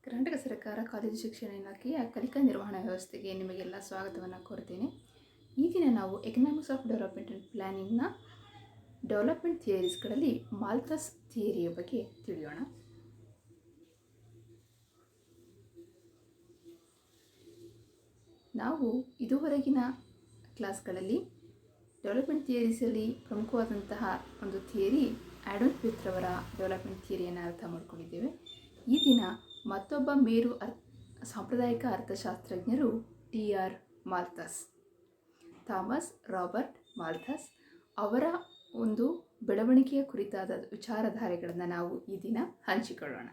ಕರ್ನಾಟಕ ಸರ್ಕಾರ ಕಾಲೇಜು ಶಿಕ್ಷಣ ಇಲಾಖೆಯ ಕಲಿಕಾ ನಿರ್ವಹಣಾ ವ್ಯವಸ್ಥೆಗೆ ನಿಮಗೆಲ್ಲ ಸ್ವಾಗತವನ್ನು ಕೋರ್ತೀನಿ. ಈ ದಿನ ನಾವು ಎಕನಾಮಿಕ್ಸ್ ಆಫ್ ಡೆವಲಪ್ಮೆಂಟ್ ಆ್ಯಂಡ್ ಪ್ಲ್ಯಾನಿಂಗ್ನ ಡೆವಲಪ್ಮೆಂಟ್ ಥಿಯರೀಸ್ಗಳಲ್ಲಿ ಮಾಲ್ಥಸ್ ಥಿಯರಿಯ ಬಗ್ಗೆ ತಿಳಿಯೋಣ. ನಾವು ಇದುವರೆಗಿನ ಕ್ಲಾಸ್ಗಳಲ್ಲಿ ಡೆವಲಪ್ಮೆಂಟ್ ಥಿಯರೀಸಲ್ಲಿ ಪ್ರಮುಖವಾದಂತಹ ಒಂದು ಥಿಯರಿ ಆಡಮ್ ಸ್ಮಿತ್ ರವರ ಡೆವಲಪ್ಮೆಂಟ್ ಥಿಯರಿಯನ್ನು ಅರ್ಥ ಮಾಡ್ಕೊಂಡಿದ್ದೇವೆ. ಈ ದಿನ ಮತ್ತೊಬ್ಬ ಮೇರು ಸಾಂಪ್ರದಾಯಿಕ ಅರ್ಥಶಾಸ್ತ್ರಜ್ಞರು ಟಿ.ಆರ್. ಮಾಲ್ಥಸ್, ಥಾಮಸ್ ರಾಬರ್ಟ್ ಮಾಲ್ಥಸ್ ಅವರ ಒಂದು ಬೆಳವಣಿಗೆಯ ಕುರಿತಾದ ವಿಚಾರಧಾರೆಗಳನ್ನು ನಾವು ಈ ದಿನ ಹಂಚಿಕೊಳ್ಳೋಣ.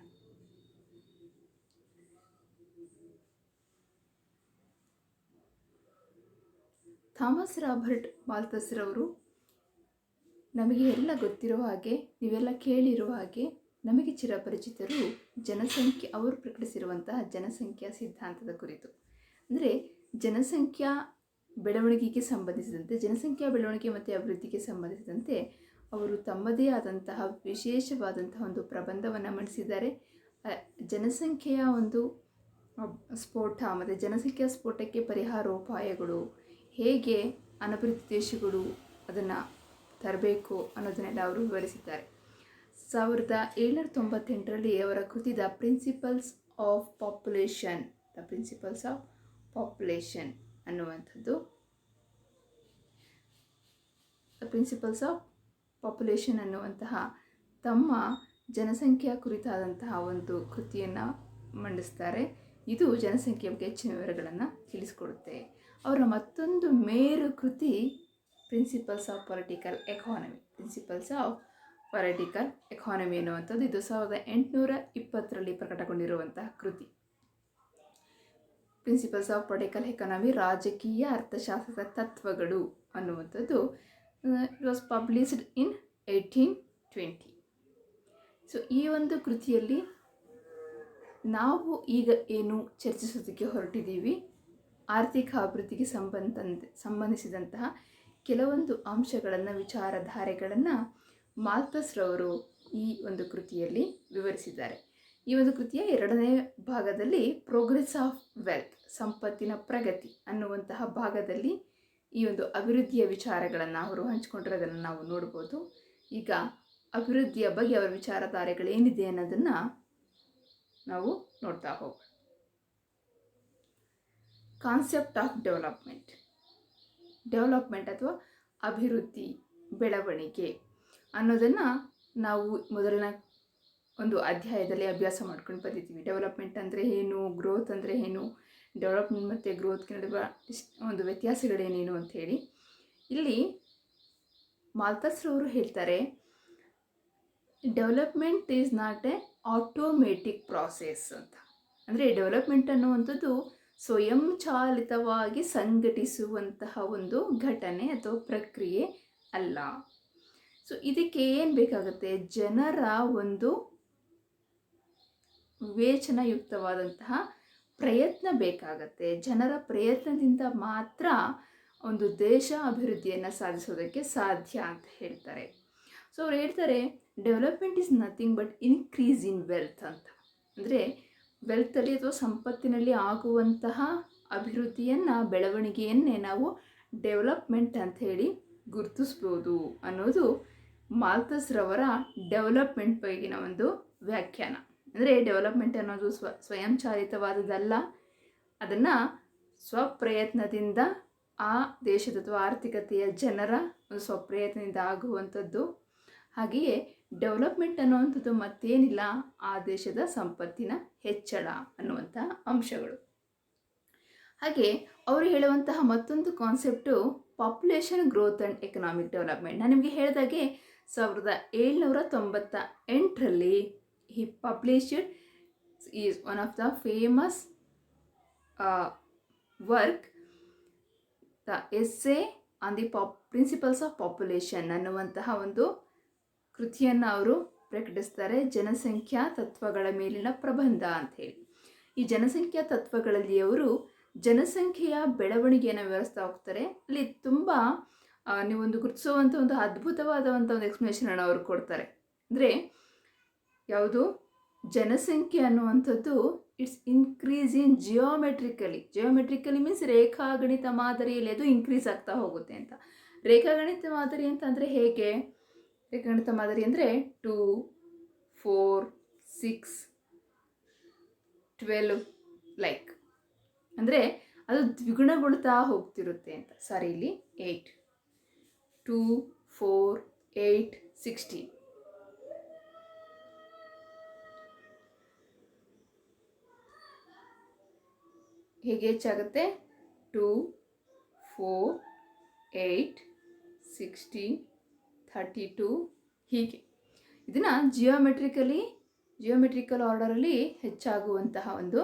ಥಾಮಸ್ ರಾಬರ್ಟ್ ಮಾಲ್ಥಸ್ ರವರು ನಮಗೆ ಎಲ್ಲ ಗೊತ್ತಿರುವ ಹಾಗೆ, ನೀವೆಲ್ಲ ಕೇಳಿರುವ ಹಾಗೆ, ನಮಗೆ ಚಿರಪರಿಚಿತರು ಅವರು ಪ್ರಕಟಿಸಿರುವಂತಹ ಜನಸಂಖ್ಯಾ ಸಿದ್ಧಾಂತದ ಕುರಿತು. ಅಂದರೆ ಜನಸಂಖ್ಯಾ ಬೆಳವಣಿಗೆಗೆ ಸಂಬಂಧಿಸಿದಂತೆ, ಜನಸಂಖ್ಯಾ ಬೆಳವಣಿಗೆ ಮತ್ತು ಅಭಿವೃದ್ಧಿಗೆ ಸಂಬಂಧಿಸಿದಂತೆ ಅವರು ತಮ್ಮದೇ ಆದಂತಹ ವಿಶೇಷವಾದಂತಹ ಒಂದು ಪ್ರಬಂಧವನ್ನು ಮಂಡಿಸಿದ್ದಾರೆ. ಜನಸಂಖ್ಯೆಯ ಒಂದು ಸ್ಫೋಟ ಮತ್ತು ಜನಸಂಖ್ಯಾ ಸ್ಫೋಟಕ್ಕೆ ಪರಿಹಾರೋಪಾಯಗಳು, ಹೇಗೆ ಅನಭಿವೃದ್ಧಿ ದೇಶಗಳು ಅದನ್ನು ತರಬೇಕು ಅನ್ನೋದನ್ನೆಲ್ಲ ಅವರು ವಿವರಿಸಿದ್ದಾರೆ. 1798ರಲ್ಲಿ ಅವರ ಕೃತಿ ದ ಪ್ರಿನ್ಸಿಪಲ್ಸ್ ಆಫ್ ಪಾಪ್ಯುಲೇಷನ್ ಅನ್ನುವಂಥದ್ದು, ಅನ್ನುವಂತಹ ತಮ್ಮ ಜನಸಂಖ್ಯೆಯ ಕುರಿತಾದಂತಹ ಒಂದು ಕೃತಿಯನ್ನು ಮಂಡಿಸ್ತಾರೆ. ಇದು ಜನಸಂಖ್ಯೆ ಬಗ್ಗೆ ಹೆಚ್ಚಿನ ವಿವರಗಳನ್ನು ತಿಳಿಸ್ಕೊಡುತ್ತೆ. ಅವರ ಮತ್ತೊಂದು ಮೇರು ಕೃತಿ ಪ್ರಿನ್ಸಿಪಲ್ಸ್ ಆಫ್ ಪೊಲಿಟಿಕಲ್ ಎಕಾನಮಿ ಅನ್ನುವಂಥದ್ದು. ಇದು 1820ರಲ್ಲಿ ಪ್ರಕಟಗೊಂಡಿರುವಂತಹ ಕೃತಿ. ಪ್ರಿನ್ಸಿಪಲ್ಸ್ ಆಫ್ ಪೊಲಿಟಿಕಲ್ ಎಕಾನಮಿ, ರಾಜಕೀಯ ಅರ್ಥಶಾಸ್ತ್ರದ ತತ್ವಗಳು ಅನ್ನುವಂಥದ್ದು. It was published in 1820. So ಈ ಒಂದು ಕೃತಿಯಲ್ಲಿ ನಾವು ಈಗ ಏನು ಚರ್ಚಿಸೋದಕ್ಕೆ ಹೊರಟಿದ್ದೀವಿ, ಆರ್ಥಿಕ ಅಭಿವೃದ್ಧಿಗೆ ಸಂಬಂಧಿಸಿದಂತಹ ಕೆಲವೊಂದು ಅಂಶಗಳನ್ನು, ವಿಚಾರಧಾರೆಗಳನ್ನು ಮಾಲ್ಥಸ್ ರವರು ಈ ಒಂದು ಕೃತಿಯಲ್ಲಿ ವಿವರಿಸಿದ್ದಾರೆ. ಈ ಒಂದು ಕೃತಿಯ 2ನೇ ಭಾಗದಲ್ಲಿ ಪ್ರೋಗ್ರೆಸ್ ಆಫ್ ವೆಲ್ತ್, ಸಂಪತ್ತಿನ ಪ್ರಗತಿ ಅನ್ನುವಂತಹ ಭಾಗದಲ್ಲಿ ಈ ಒಂದು ಅಭಿವೃದ್ಧಿಯ ವಿಚಾರಗಳನ್ನು ಅವರು ಹಂಚಿಕೊಂಡಿರೋದನ್ನು ನಾವು ನೋಡ್ಬೋದು. ಈಗ ಅಭಿವೃದ್ಧಿಯ ಬಗ್ಗೆ ಅವರ ವಿಚಾರಧಾರೆಗಳೇನಿದೆ ಅನ್ನೋದನ್ನು ನಾವು ನೋಡ್ತಾ ಹೋಗೋಣ. ಕಾನ್ಸೆಪ್ಟ್ ಆಫ್ ಡೆವಲಪ್ಮೆಂಟ್ ಅಥವಾ ಅಭಿವೃದ್ಧಿ, ಬೆಳವಣಿಗೆ ಅನ್ನೋದನ್ನು ನಾವು ಮೊದಲನೇ ಒಂದು ಅಧ್ಯಾಯದಲ್ಲಿ ಅಭ್ಯಾಸ ಮಾಡ್ಕೊಂಡು ಬಂದಿದ್ದೀವಿ. ಡೆವಲಪ್ಮೆಂಟ್ ಅಂದರೆ ಏನು, ಗ್ರೋತ್ ಅಂದರೆ ಏನು, ಡೆವಲಪ್ಮೆಂಟ್ ಮತ್ತು ಗ್ರೋತ್ಗೆ ನಡುವ ಒಂದು ವ್ಯತ್ಯಾಸಗಳೇನೇನು ಅಂಥೇಳಿ. ಇಲ್ಲಿ ಮಾಲ್ಥಸ್ ರವರು ಹೇಳ್ತಾರೆ, development is not A automatic process ಅಂತ. ಅಂದರೆ ಡೆವಲಪ್ಮೆಂಟ್ ಅನ್ನುವಂಥದ್ದು ಸ್ವಯಂಚಾಲಿತವಾಗಿ ಸಂಘಟಿಸುವಂತಹ ಒಂದು ಘಟನೆ ಅಥವಾ ಪ್ರಕ್ರಿಯೆ ಅಲ್ಲ. ಸೊ ಇದಕ್ಕೆ ಏನು ಬೇಕಾಗುತ್ತೆ, ಜನರ ಒಂದು ವಿವೇಚನಾಯುಕ್ತವಾದಂತಹ ಪ್ರಯತ್ನ ಬೇಕಾಗತ್ತೆ. ಜನರ ಪ್ರಯತ್ನದಿಂದ ಮಾತ್ರ ಒಂದು ದೇಶ ಅಭಿವೃದ್ಧಿಯನ್ನು ಸಾಧಿಸೋದಕ್ಕೆ ಸಾಧ್ಯ ಅಂತ ಹೇಳ್ತಾರೆ. ಸೊ ಅವ್ರು ಹೇಳ್ತಾರೆ, development is nothing but increase in wealth ಅಂತ. ಅಂದರೆ ವೆಲ್ತಲ್ಲಿ ಅಥವಾ ಸಂಪತ್ತಿನಲ್ಲಿ ಆಗುವಂತಹ ಅಭಿವೃದ್ಧಿಯನ್ನು, ಬೆಳವಣಿಗೆಯನ್ನೇ ನಾವು ಡೆವಲಪ್ಮೆಂಟ್ ಅಂತ ಹೇಳಿ ಗುರುತಿಸ್ಬೋದು ಅನ್ನೋದು ಮಾಲ್ಥಸ್ ರವರ ಡೆವಲಪ್ಮೆಂಟ್ ಬಗೆಗಿನ ಒಂದು ವ್ಯಾಖ್ಯಾನ. ಅಂದರೆ ಡೆವಲಪ್ಮೆಂಟ್ ಅನ್ನೋದು ಸ್ವಯಂಚಾಲಿತವಾದದ್ದಲ್ಲ, ಅದನ್ನು ಸ್ವಪ್ರಯತ್ನದಿಂದ ಆ ದೇಶದ ಅಥವಾ ಆರ್ಥಿಕತೆಯ ಜನರ ಒಂದು ಸ್ವಪ್ರಯತ್ನದಿಂದ ಆಗುವಂಥದ್ದು. ಹಾಗೆಯೇ ಡೆವಲಪ್ಮೆಂಟ್ ಅನ್ನುವಂಥದ್ದು ಮತ್ತೇನಿಲ್ಲ, ಆ ದೇಶದ ಸಂಪತ್ತಿನ ಹೆಚ್ಚಳ ಅನ್ನುವಂಥ ಅಂಶಗಳು. ಹಾಗೆ ಅವರು ಹೇಳುವಂತಹ ಮತ್ತೊಂದು concept population growth and economic development. ನಾನು ನಿಮಗೆ ಹೇಳಿದಾಗೆ 1798ರಲ್ಲಿ he published is one of the famous work, the essay on the principles of population ಅನ್ನುವಂತಹ ಒಂದು ಕೃತಿಯನ್ನು ಅವರು ಪ್ರಕಟಿಸ್ತಾರೆ. ಜನಸಂಖ್ಯಾ ತತ್ವಗಳ ಮೇಲಿನ ಪ್ರಬಂಧ ಅಂಥೇಳಿ. ಈ ಜನಸಂಖ್ಯಾ ತತ್ವಗಳಲ್ಲಿ ಅವರು ಜನಸಂಖ್ಯೆಯ ಬೆಳವಣಿಗೆಯನ್ನು ವಿವರಿಸ್ತಾ ಹೋಗ್ತಾರೆ. ಅಲ್ಲಿ ತುಂಬ ನೀವೊಂದು ಗುರುತಿಸುವಂಥ ಒಂದು ಅದ್ಭುತವಾದಂಥ ಒಂದು ಎಕ್ಸ್ಪ್ಲನೇಷನನ್ನು ಅವರು ಕೊಡ್ತಾರೆ. ಅಂದರೆ ಯಾವುದು ಜನಸಂಖ್ಯೆ ಅನ್ನುವಂಥದ್ದು ಇಟ್ಸ್ ಇನ್ಕ್ರೀಸ್ ಇನ್ ಜಿಯೋಮೆಟ್ರಿಕಲಿ ಮೀನ್ಸ್ ರೇಖಾಗಣಿತ ಮಾದರಿಯಲ್ಲಿ ಅದು ಇನ್ಕ್ರೀಸ್ ಆಗ್ತಾ ಹೋಗುತ್ತೆ ಅಂತ. ರೇಖಾಗಣಿತ ಮಾದರಿ ಅಂತಂದರೆ ಹೇಗೆ? ರೇಖಾಗಣಿತ ಮಾದರಿ ಅಂದರೆ 2, 4, 6, 12 ಲೈಕ್ ಅಂದರೆ ಅದು ದ್ವಿಗುಣಗೊಳ್ತಾ ಹೋಗ್ತಿರುತ್ತೆ ಅಂತ. ಸಾರಿ, ಇಲ್ಲಿ 8, 2, 4, 8, 16. ಹೇಗೆ ಹೆಚ್ಚಾಗುತ್ತೆ? 2, 4, 8, 16, 32 ಹೀಗೆ. ಇದನ್ನು ಜಿಯೋಮೆಟ್ರಿಕಲ್ ಆರ್ಡರಲ್ಲಿ ಹೆಚ್ಚಾಗುವಂತಹ ಒಂದು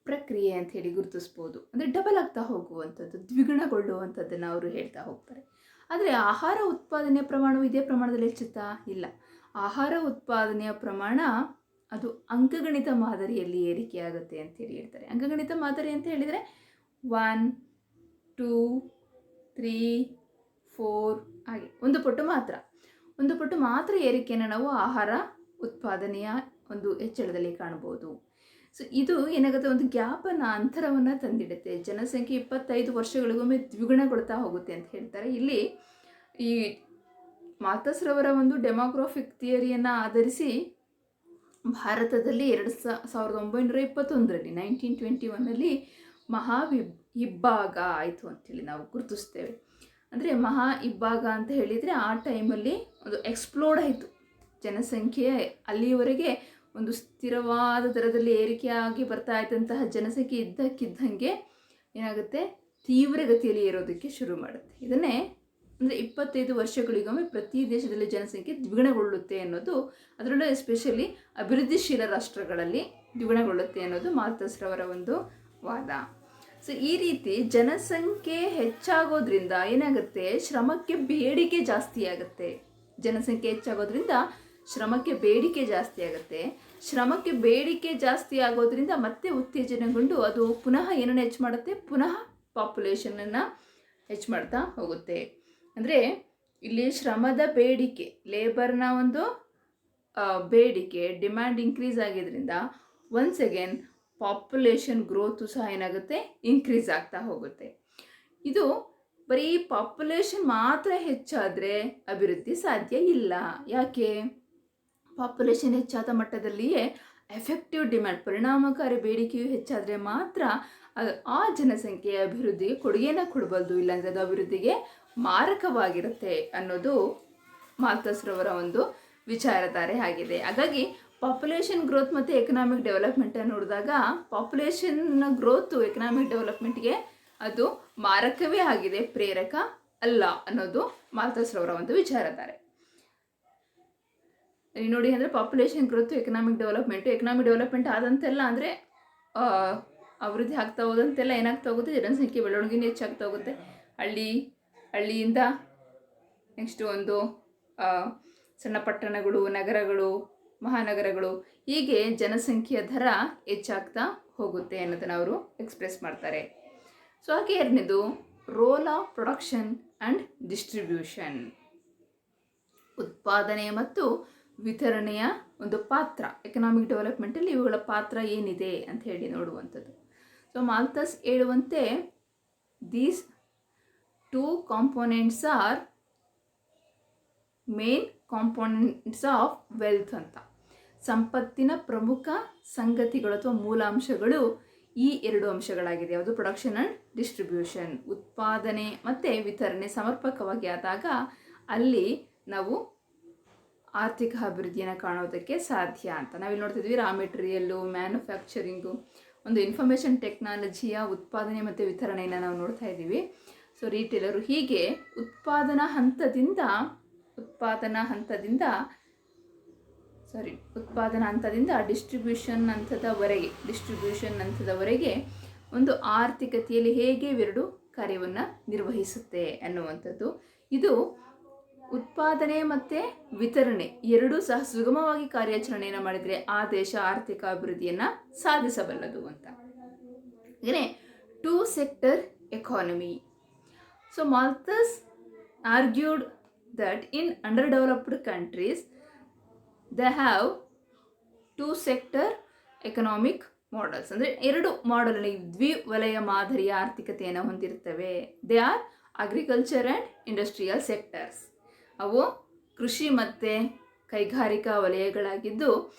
ಪ್ರಕ್ರಿಯೆ ಅಂತ ಹೇಳಿ ಗುರುತಿಸ್ಬೋದು. ಅಂದರೆ ಡಬಲ್ ಆಗ್ತಾ ಹೋಗುವಂಥದ್ದು, ದ್ವಿಗುಣಗೊಳ್ಳುವಂಥದ್ದನ್ನು ಅವರು ಹೇಳ್ತಾ ಹೋಗ್ತಾರೆ. ಆದರೆ ಆಹಾರ ಉತ್ಪಾದನೆಯ ಪ್ರಮಾಣವು ಇದೇ ಪ್ರಮಾಣದಲ್ಲಿ ಹೆಚ್ಚುತ್ತಾ? ಇಲ್ಲ. ಆಹಾರ ಉತ್ಪಾದನೆಯ ಪ್ರಮಾಣ ಅದು ಅಂಕಗಣಿತ ಮಾದರಿಯಲ್ಲಿ ಏರಿಕೆಯಾಗುತ್ತೆ ಅಂತೇಳಿ ಹೇಳ್ತಾರೆ. ಅಂಕಗಣಿತ ಮಾದರಿ ಅಂತ ಹೇಳಿದರೆ 1, 2, 3, 4 ಹಾಗೆ ಒಂದು ಪಟ್ಟು ಮಾತ್ರ ಏರಿಕೆಯನ್ನು ನಾವು ಆಹಾರ ಉತ್ಪಾದನೆಯ ಒಂದು ಹೆಚ್ಚಳದಲ್ಲಿ ಕಾಣ್ಬೋದು. ಸೊ ಇದು ಏನಾಗುತ್ತೆ, ಒಂದು ಅಂತರವನ್ನು ತಂದಿಡುತ್ತೆ. ಜನಸಂಖ್ಯೆ 25 ವರ್ಷಗಳಿಗೊಮ್ಮೆ ದ್ವಿಗುಣಗೊಳ್ತಾ ಹೋಗುತ್ತೆ ಅಂತ ಹೇಳ್ತಾರೆ. ಇಲ್ಲಿ ಈ ಮಾಲ್ಥಸ್ ರವರ ಒಂದು ಡೆಮೋಗ್ರಾಫಿಕ್ ಥಿಯರಿಯನ್ನು ಆಧರಿಸಿ ಭಾರತದಲ್ಲಿ 1921ರಲ್ಲಿ 1921ರಲ್ಲಿ ಇಬ್ಬಾಗ ಆಯಿತು ಅಂತೇಳಿ ನಾವು ಗುರುತಿಸ್ತೇವೆ. ಅಂದರೆ ಇಬ್ಬಾಗ ಅಂತ ಹೇಳಿದರೆ ಆ ಟೈಮಲ್ಲಿ ಒಂದು ಎಕ್ಸ್ಪ್ಲೋಡ್ ಆಯಿತು ಜನಸಂಖ್ಯೆ. ಅಲ್ಲಿಯವರೆಗೆ ಒಂದು ಸ್ಥಿರವಾದ ದರದಲ್ಲಿ ಏರಿಕೆಯಾಗಿ ಬರ್ತಾ ಇದ್ದಂತಹ ಜನಸಂಖ್ಯೆ ಇದ್ದಕ್ಕಿದ್ದಂಗೆ ಏನಾಗುತ್ತೆ, ತೀವ್ರಗತಿಯಲ್ಲಿ ಏರೋದಕ್ಕೆ ಶುರು ಮಾಡುತ್ತೆ. ಇದನ್ನೇ ಅಂದರೆ 25 ವರ್ಷಗಳಿಗೊಮ್ಮೆ ಪ್ರತಿ ದೇಶದಲ್ಲಿ ಜನಸಂಖ್ಯೆ ದ್ವಿಗುಣಗೊಳ್ಳುತ್ತೆ ಅನ್ನೋದು, ಅದರಲ್ಲೂ ಎಸ್ಪೆಷಲಿ ಅಭಿವೃದ್ಧಿಶೀಲ ರಾಷ್ಟ್ರಗಳಲ್ಲಿ ದ್ವಿಗುಣಗೊಳ್ಳುತ್ತೆ ಅನ್ನೋದು ಮಾಲ್ಥಸ್ ರವರ ಒಂದು ವಾದ. ಸೊ ಈ ರೀತಿ ಜನಸಂಖ್ಯೆ ಹೆಚ್ಚಾಗೋದ್ರಿಂದ ಏನಾಗುತ್ತೆ, ಶ್ರಮಕ್ಕೆ ಬೇಡಿಕೆ ಜಾಸ್ತಿ ಆಗುತ್ತೆ. ಜನಸಂಖ್ಯೆ ಹೆಚ್ಚಾಗೋದ್ರಿಂದ ಶ್ರಮಕ್ಕೆ ಬೇಡಿಕೆ ಜಾಸ್ತಿ ಆಗುತ್ತೆ. ಶ್ರಮಕ್ಕೆ ಬೇಡಿಕೆ ಜಾಸ್ತಿ ಆಗೋದ್ರಿಂದ ಮತ್ತೆ ಉತ್ತೇಜನಗೊಂಡು ಅದು ಪುನಃ ಏನನ್ನು ಹೆಚ್ಚು ಮಾಡುತ್ತೆ, ಪುನಃ ಪಾಪ್ಯುಲೇಷನನ್ನು ಹೆಚ್ಚು ಮಾಡ್ತಾ ಹೋಗುತ್ತೆ. ಅಂದರೆ ಇಲ್ಲಿ ಶ್ರಮದ ಬೇಡಿಕೆ, ಲೇಬರ್ನ ಒಂದು ಬೇಡಿಕೆ, ಡಿಮ್ಯಾಂಡ್ ಇನ್ಕ್ರೀಸ್ ಆಗಿದ್ದರಿಂದ ಒನ್ಸ್ ಅಗೇನ್ ಪಾಪ್ಯುಲೇಷನ್ ಗ್ರೋತು ಸಹ ಏನಾಗುತ್ತೆ, ಇನ್ಕ್ರೀಸ್ ಆಗ್ತಾ ಹೋಗುತ್ತೆ. ಇದು ಬರೀ ಪಾಪ್ಯುಲೇಷನ್ ಮಾತ್ರ ಹೆಚ್ಚಾದರೆ ಅಭಿವೃದ್ಧಿ ಸಾಧ್ಯ ಇಲ್ಲ. ಯಾಕೆ? ಪಾಪ್ಯುಲೇಷನ್ ಹೆಚ್ಚಾದ ಮಟ್ಟದಲ್ಲಿಯೇ ಎಫೆಕ್ಟಿವ್ ಡಿಮ್ಯಾಂಡ್, ಪರಿಣಾಮಕಾರಿ ಬೇಡಿಕೆಯು ಹೆಚ್ಚಾದರೆ ಮಾತ್ರ ಆ ಜನಸಂಖ್ಯೆಯ ಅಭಿವೃದ್ಧಿಗೆ ಕೊಡುಗೆಯನ್ನು ಕೊಡಬಲ್ದು, ಇಲ್ಲಾಂದರೆ ಅದು ಅಭಿವೃದ್ಧಿಗೆ ಮಾರಕವಾಗಿರುತ್ತೆ ಅನ್ನೋದು ಮಾಲ್ಥಸ್ ರವರ ಒಂದು ವಿಚಾರಧಾರೆ ಆಗಿದೆ. ಹಾಗಾಗಿ ಪಾಪ್ಯುಲೇಷನ್ ಗ್ರೋತ್ ಮತ್ತು ಎಕನಾಮಿಕ್ ಡೆವಲಪ್ಮೆಂಟನ್ನು ನೋಡಿದಾಗ ಪಾಪ್ಯುಲೇಷನ್ನ ಗ್ರೋತು ಎಕನಾಮಿಕ್ ಡೆವಲಪ್ಮೆಂಟ್ಗೆ ಅದು ಮಾರಕವೇ ಆಗಿದೆ, ಪ್ರೇರಕ ಅಲ್ಲ ಅನ್ನೋದು ಮಾಲ್ಥಸ್ ರವರ ಒಂದು ವಿಚಾರಧಾರೆ. ನೋಡಿ, ಅಂದರೆ ಪಾಪ್ಯುಲೇಷನ್ ಗ್ರೋತು ಎಕನಾಮಿಕ್ ಡೆವಲಪ್ಮೆಂಟ್ ಆದಂತೆಲ್ಲ ಅಂದರೆ ಅಭಿವೃದ್ಧಿ ಆಗ್ತಾ ಹೋದಂತೆಲ್ಲ ಏನಾಗ್ತಾ ಹೋಗುತ್ತೆ, ಜನಸಂಖ್ಯೆ ಬೆಳವಣಿಗೆ ಹೆಚ್ಚಾಗ್ತಾ ಹೋಗುತ್ತೆ. ಹಳ್ಳಿಯಿಂದ ನೆಕ್ಸ್ಟ್ ಒಂದು ಸಣ್ಣ ಪಟ್ಟಣಗಳು, ನಗರಗಳು, ಮಹಾನಗರಗಳು, ಹೀಗೆ ಜನಸಂಖ್ಯೆಯ ದರ ಹೆಚ್ಚಾಗ್ತಾ ಹೋಗುತ್ತೆ ಅನ್ನೋದನ್ನು ಅವರು ಎಕ್ಸ್ಪ್ರೆಸ್ ಮಾಡ್ತಾರೆ. ಸೊ ಹಾಗೆ ಎರಡನೇದು role of production and distribution, ಉತ್ಪಾದನೆ ಮತ್ತು ವಿತರಣೆಯ ಒಂದು ಪಾತ್ರ ಎಕನಾಮಿಕ್ ಡೆವಲಪ್ಮೆಂಟಲ್ಲಿ ಇವುಗಳ ಪಾತ್ರ ಏನಿದೆ ಅಂತ ಹೇಳಿ ನೋಡುವಂಥದ್ದು. ಸೊ ಮಾಲ್ಥಸ್ ಹೇಳುವಂತೆ these 2 components are main components of wealth ಅಂತ. ಸಂಪತ್ತಿನ ಪ್ರಮುಖ ಸಂಗತಿಗಳು ಅಥವಾ ಮೂಲಾಂಶಗಳು ಈ 2 ಅಂಶಗಳಾಗಿದೆ. ಯಾವುದು? Production and distribution. ಉತ್ಪಾದನೆ ಮತ್ತು ವಿತರಣೆ ಸಮರ್ಪಕವಾಗಿ ಆದಾಗ ಅಲ್ಲಿ ನಾವು ಆರ್ಥಿಕ ಅಭಿವೃದ್ಧಿಯನ್ನು ಕಾಣೋದಕ್ಕೆ ಸಾಧ್ಯ ಅಂತ. ನಾವಿಲ್ಲಿ ನೋಡ್ತಿದ್ವಿ, ರಾ ಮೆಟೀರಿಯಲ್ಲು, ಮ್ಯಾನುಫ್ಯಾಕ್ಚರಿಂಗು, ಒಂದು ಇನ್ಫಾರ್ಮೇಷನ್ ಟೆಕ್ನಾಲಜಿಯ ಉತ್ಪಾದನೆ ಮತ್ತು ವಿತರಣೆಯನ್ನು ನಾವು ನೋಡ್ತಾ ಇದ್ದೀವಿ. ಸೊ ರೀಟೇಲರು, ಹೀಗೆ ಉತ್ಪಾದನಾ ಹಂತದಿಂದ ಡಿಸ್ಟ್ರಿಬ್ಯೂಷನ್ ಹಂತದವರೆಗೆ ಒಂದು ಆರ್ಥಿಕತೆಯಲ್ಲಿ ಹೇಗೆ ಇವೆರಡು ಕಾರ್ಯವನ್ನು ನಿರ್ವಹಿಸುತ್ತೆ ಅನ್ನುವಂಥದ್ದು. ಇದು ಉತ್ಪಾದನೆ ಮತ್ತು ವಿತರಣೆ ಎರಡೂ ಸಹ ಸುಗಮವಾಗಿ ಕಾರ್ಯಾಚರಣೆಯನ್ನು ಮಾಡಿದರೆ ಆ ದೇಶ ಆರ್ಥಿಕ ಅಭಿವೃದ್ಧಿಯನ್ನು ಸಾಧಿಸಬಲ್ಲದು ಅಂತ. ಹಾಗೆಯೇ 2 sector economy. So Malthus argued that in underdeveloped countries they have two sector economic models, ಅಂದರೆ ಎರಡು ಮಾಡೆಲ್ ದ್ವಿವಲಯ ಮಾದರಿಯ ಆರ್ಥಿಕತೆಯನ್ನು ಹೊಂದಿರ್ತವೆ. They are agriculture and industrial sectors. ಅವು ಕೃಷಿ ಮತ್ತು ಕೈಗಾರಿಕಾ ವಲಯಗಳಾಗಿದ್ದು,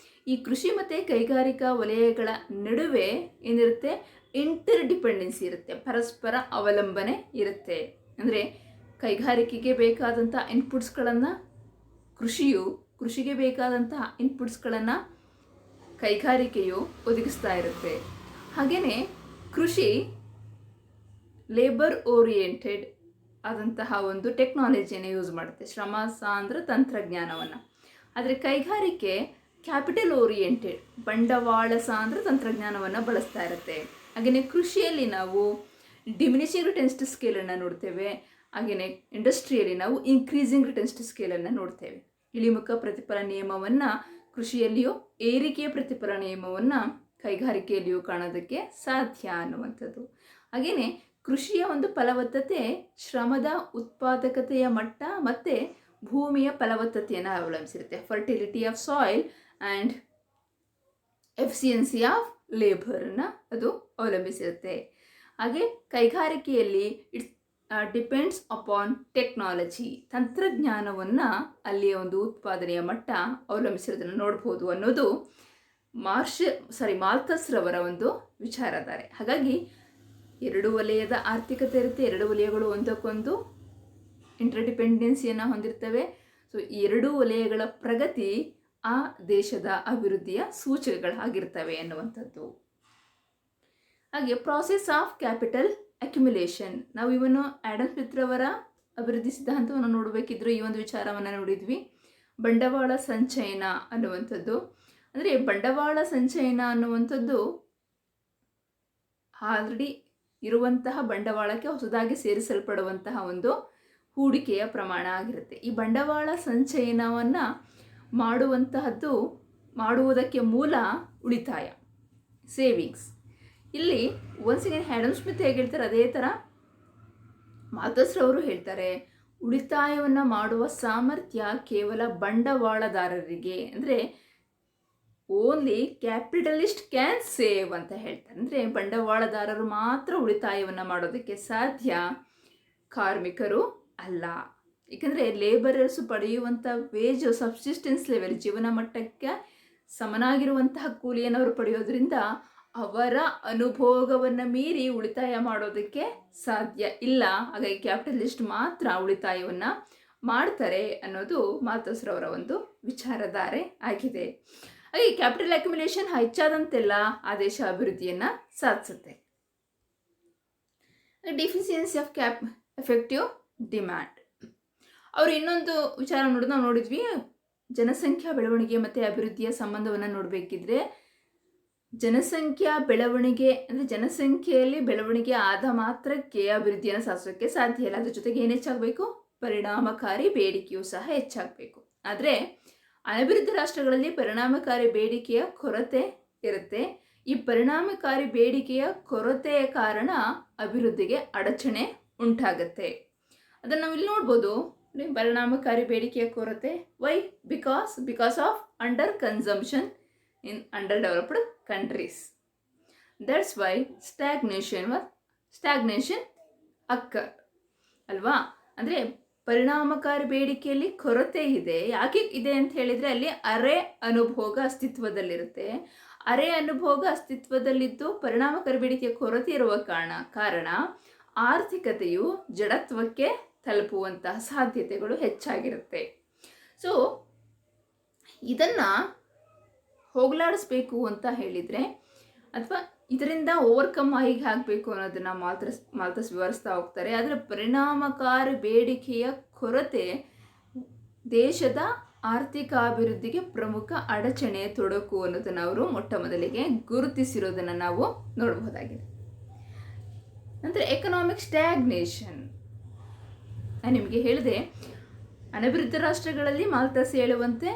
ಈ ಕೃಷಿ ಮತ್ತು ಕೈಗಾರಿಕಾ ವಲಯಗಳ ನಡುವೆ ಏನಿರುತ್ತೆ, ಇಂಟರ್ ಡಿಪೆಂಡೆನ್ಸಿ ಇರುತ್ತೆ, ಪರಸ್ಪರ ಅವಲಂಬನೆ ಇರುತ್ತೆ. ಅಂದರೆ ಕೈಗಾರಿಕೆಗೆ ಬೇಕಾದಂಥ ಇನ್ಪುಟ್ಸ್ಗಳನ್ನು ಕೃಷಿಗೆ ಬೇಕಾದಂತಹ ಇನ್ಪುಟ್ಸ್ಗಳನ್ನು ಕೈಗಾರಿಕೆಯು ಒದಗಿಸ್ತಾ ಇರುತ್ತೆ. ಹಾಗೆಯೇ ಕೃಷಿ ಲೇಬರ್ ಓರಿಯೆಂಟೆಡ್ ಆದಂತಹ ಒಂದು ಟೆಕ್ನಾಲಜಿಯನ್ನು ಯೂಸ್ ಮಾಡುತ್ತೆ, ಶ್ರಮ ಸಾಂದ್ರ ತಂತ್ರಜ್ಞಾನವನ್ನು. ಆದರೆ ಕೈಗಾರಿಕೆ ಕ್ಯಾಪಿಟಲ್ ಓರಿಯೆಂಟೆಡ್ ಬಂಡವಾಳ ಸಾಂದ್ರ ತಂತ್ರಜ್ಞಾನವನ್ನು ಬಳಸ್ತಾ ಇರುತ್ತೆ. ಹಾಗೆಯೇ ಕೃಷಿಯಲ್ಲಿ ನಾವು ಡಿಮಿನಿಷಿಂಗ್ ರಿಟರ್ನ್ಸ್ ಟು ಸ್ಕೇಲನ್ನು ನೋಡ್ತೇವೆ. ಹಾಗೆಯೇ ಇಂಡಸ್ಟ್ರಿಯಲ್ಲಿ ನಾವು ಇನ್ಕ್ರೀಸಿಂಗ್ ರಿಟರ್ನ್ಸ್ ಟು ಸ್ಕೇಲನ್ನು ನೋಡ್ತೇವೆ. ಇಳಿಮುಖ ಪ್ರತಿಫಲ ನಿಯಮವನ್ನು ಕೃಷಿಯಲ್ಲಿಯೂ, ಏರಿಕೆಯ ಪ್ರತಿಫಲ ನಿಯಮವನ್ನು ಕೈಗಾರಿಕೆಯಲ್ಲಿಯೂ ಕಾಣೋದಕ್ಕೆ ಸಾಧ್ಯ ಅನ್ನುವಂಥದ್ದು. ಹಾಗೆಯೇ ಕೃಷಿಯ ಒಂದು ಫಲವತ್ತತೆ ಶ್ರಮದ ಉತ್ಪಾದಕತೆಯ ಮಟ್ಟ ಮತ್ತು ಭೂಮಿಯ ಫಲವತ್ತತೆಯನ್ನು ಅವಲಂಬಿಸಿರುತ್ತೆ. Fertility of soil and efficiency of ಲೇಬರನ್ನು ಅದು ಅವಲಂಬಿಸಿರುತ್ತೆ. ಹಾಗೆ ಕೈಗಾರಿಕೆಯಲ್ಲಿ ಇಟ್ಸ್ ಡಿಪೆಂಡ್ಸ್ ಅಪಾನ್ ಟೆಕ್ನಾಲಜಿ, ತಂತ್ರಜ್ಞಾನವನ್ನು ಅಲ್ಲಿಯ ಒಂದು ಉತ್ಪಾದನೆಯ ಮಟ್ಟ ಅವಲಂಬಿಸಿರೋದನ್ನು ನೋಡ್ಬೋದು ಅನ್ನೋದು ಮಾಲ್ಥಸ್ರವರ ಒಂದು ವಿಚಾರಧಾರೆ. ಹಾಗಾಗಿ ಎರಡು ವಲಯದ ಆರ್ಥಿಕತೆ ಇರುತ್ತೆ, ಎರಡು ವಲಯಗಳು ಒಂದಕ್ಕೊಂದು ಇಂಟರ್ಡಿಪೆಂಡೆನ್ಸಿಯನ್ನು ಹೊಂದಿರ್ತವೆ. ಸೊ ಈ ಎರಡೂ ವಲಯಗಳ ಪ್ರಗತಿ ಆ ದೇಶದ ಅಭಿವೃದ್ಧಿಯ ಸೂಚಕಗಳಾಗಿರ್ತವೆ ಅನ್ನುವಂಥದ್ದು. ಹಾಗೆ ಪ್ರಾಸೆಸ್ ಆಫ್ ಕ್ಯಾಪಿಟಲ್ ಅಕ್ಯುಮುಲೇಷನ್, ನಾವು ಇವನು ಆಡಮ್ ಸ್ಮಿತ್ ರವರ ಅಭಿವೃದ್ಧಿ ಸಿದ್ಧಾಂತವನ್ನು ನೋಡಬೇಕಿದ್ರು ಈ ಒಂದು ವಿಚಾರವನ್ನು ನೋಡಿದ್ವಿ. ಬಂಡವಾಳ ಸಂಚಯನ ಅನ್ನುವಂಥದ್ದು, ಅಂದರೆ ಬಂಡವಾಳ ಸಂಚಯನ ಅನ್ನುವಂಥದ್ದು ಆಲ್ರೆಡಿ ಇರುವಂತಹ ಬಂಡವಾಳಕ್ಕೆ ಹೊಸದಾಗಿ ಸೇರಿಸಲ್ಪಡುವಂತಹ ಒಂದು ಹೂಡಿಕೆಯ ಪ್ರಮಾಣ ಆಗಿರುತ್ತೆ. ಈ ಬಂಡವಾಳ ಸಂಚಯನವನ್ನು ಮಾಡುವುದಕ್ಕೆ ಮೂಲ ಉಳಿತಾಯ, ಸೇವಿಂಗ್ಸ್. ಇಲ್ಲಿ ಒನ್ಸ್ ಅಗೇನ್ ಆಡಮ್ ಸ್ಮಿತ್ ಹೇಗೆ ಹೇಳ್ತಾರೆ ಅದೇ ಥರ ಮಾಲ್ಥಸ್ರವರು ಹೇಳ್ತಾರೆ, ಉಳಿತಾಯವನ್ನು ಮಾಡುವ ಸಾಮರ್ಥ್ಯ ಕೇವಲ ಬಂಡವಾಳದಾರರಿಗೆ, ಅಂದರೆ ಓನ್ಲಿ ಕ್ಯಾಪಿಟಲಿಸ್ಟ್ ಕ್ಯಾನ್ ಸೇವ್ ಅಂತ ಹೇಳ್ತಾರೆ. ಅಂದರೆ ಬಂಡವಾಳದಾರರು ಮಾತ್ರ ಉಳಿತಾಯವನ್ನು ಮಾಡೋದಕ್ಕೆ ಸಾಧ್ಯ, ಕಾರ್ಮಿಕರು ಅಲ್ಲ. ಏಕೆಂದರೆ ಲೇಬರರ್ಸು ಪಡೆಯುವಂಥ ವೇಜ್ ಸಬ್ಸಿಸ್ಟೆನ್ಸ್ ಲೆವೆಲ್, ಜೀವನ ಮಟ್ಟಕ್ಕೆ ಸಮನಾಗಿರುವಂತಹ ಕೂಲಿಯನ್ನು ಅವರು ಪಡೆಯೋದ್ರಿಂದ ಅವರ ಅನುಭೋಗವನ್ನು ಮೀರಿ ಉಳಿತಾಯ ಮಾಡೋದಕ್ಕೆ ಸಾಧ್ಯ ಇಲ್ಲ. ಹಾಗಾಗಿ ಕ್ಯಾಪಿಟಲಿಸ್ಟ್ ಮಾತ್ರ ಉಳಿತಾಯವನ್ನು ಮಾಡ್ತಾರೆ ಅನ್ನೋದು ಮಾಲ್ಥಸ್ರವರ ಒಂದು ವಿಚಾರಧಾರೆ ಆಗಿದೆ. ಹಾಗೆ ಕ್ಯಾಪಿಟಲ್ ಅಕ್ಯುಮುಲೇಷನ್ ಹೆಚ್ಚಾದಂತೆಲ್ಲ ಆ ದೇಶ ಅಭಿವೃದ್ಧಿಯನ್ನು ಸಾಧಿಸುತ್ತೆ. ಡಿಫಿಷಿಯನ್ಸಿ ಆಫ್ ಎಫೆಕ್ಟಿವ್ ಡಿಮ್ಯಾಂಡ್, ಅವರು ಇನ್ನೊಂದು ವಿಚಾರ ನಾವು ನೋಡಿದ್ವಿ, ಜನಸಂಖ್ಯಾ ಬೆಳವಣಿಗೆ ಮತ್ತು ಅಭಿವೃದ್ಧಿಯ ಸಂಬಂಧವನ್ನು ನೋಡಬೇಕಿದ್ರೆ ಜನಸಂಖ್ಯಾ ಬೆಳವಣಿಗೆ ಅಂದರೆ ಜನಸಂಖ್ಯೆಯಲ್ಲಿ ಬೆಳವಣಿಗೆ ಆದ ಮಾತ್ರಕ್ಕೆ ಅಭಿವೃದ್ಧಿಯನ್ನು ಸಾಧಿಸೋಕ್ಕೆ ಸಾಧ್ಯ ಇಲ್ಲ. ಅದ್ರ ಜೊತೆಗೆ ಏನು ಹೆಚ್ಚಾಗಬೇಕು, ಪರಿಣಾಮಕಾರಿ ಬೇಡಿಕೆಯೂ ಸಹ ಹೆಚ್ಚಾಗಬೇಕು. ಆದರೆ ಅಭಿವೃದ್ಧಿ ರಾಷ್ಟ್ರಗಳಲ್ಲಿ ಪರಿಣಾಮಕಾರಿ ಬೇಡಿಕೆಯ ಕೊರತೆ ಇರುತ್ತೆ. ಈ ಪರಿಣಾಮಕಾರಿ ಬೇಡಿಕೆಯ ಕೊರತೆಯ ಕಾರಣ ಅಭಿವೃದ್ಧಿಗೆ ಅಡಚಣೆ ಉಂಟಾಗುತ್ತೆ. ಅದನ್ನು ನಾವು ಇಲ್ಲಿ ನೋಡ್ಬೋದು. ಪರಿಣಾಮಕಾರಿ ಬೇಡಿಕೆಯ ಕೊರತೆ, why? Because of under consumption in under developed countries. That's why stagnation occur ಅಲ್ವಾ. ಅಂದರೆ ಪರಿಣಾಮಕಾರಿ ಬೇಡಿಕೆಯಲ್ಲಿ ಕೊರತೆ ಇದೆ. ಯಾಕೆ ಇದೆ ಅಂತ ಹೇಳಿದರೆ ಅಲ್ಲಿ ಅರೆ ಅನುಭೋಗ ಅಸ್ತಿತ್ವದಲ್ಲಿರುತ್ತೆ. ಅರೆ ಅನುಭೋಗ ಅಸ್ತಿತ್ವದಲ್ಲಿದ್ದು ಪರಿಣಾಮಕಾರಿ ಬೇಡಿಕೆಯ ಕೊರತೆ ಇರುವ ಕಾರಣ ಆರ್ಥಿಕತೆಯು ಜಡತ್ವಕ್ಕೆ ತಲುಪುವಂತಹ ಸಾಧ್ಯತೆಗಳು ಹೆಚ್ಚಾಗಿರುತ್ತೆ. ಸೊ ಇದನ್ನು ಹೋಗಲಾಡಿಸ್ಬೇಕು ಅಂತ ಹೇಳಿದರೆ, ಅಥವಾ ಇದರಿಂದ ಓವರ್ಕಮ್ ಹೇಗೆ ಆಗಬೇಕು ಅನ್ನೋದನ್ನು ಮಾಲ್ಥಸ್ ವಿವರಿಸ್ತಾ ಹೋಗ್ತಾರೆ. ಆದರೆ ಪರಿಣಾಮಕಾರಿ ಬೇಡಿಕೆಯ ಕೊರತೆ ದೇಶದ ಆರ್ಥಿಕ ಅಭಿವೃದ್ಧಿಗೆ ಪ್ರಮುಖ ಅಡಚಣೆ, ತೊಡಕು ಅನ್ನೋದನ್ನು ಅವರು ಮೊಟ್ಟ ಮೊದಲಿಗೆ ಗುರುತಿಸಿರೋದನ್ನು ನಾವು ನೋಡಬಹುದಾಗಿದೆ. ನಂತರ ಎಕನಾಮಿಕ್ ಸ್ಟ್ಯಾಗ್ನೇಷನ್, ನಾನು ನಿಮಗೆ ಹೇಳಿದೆ ಅನಭಿವೃದ್ಧ ರಾಷ್ಟ್ರಗಳಲ್ಲಿ ಮಾಲ್ಥಸ್ ಹೇಳುವಂತೆ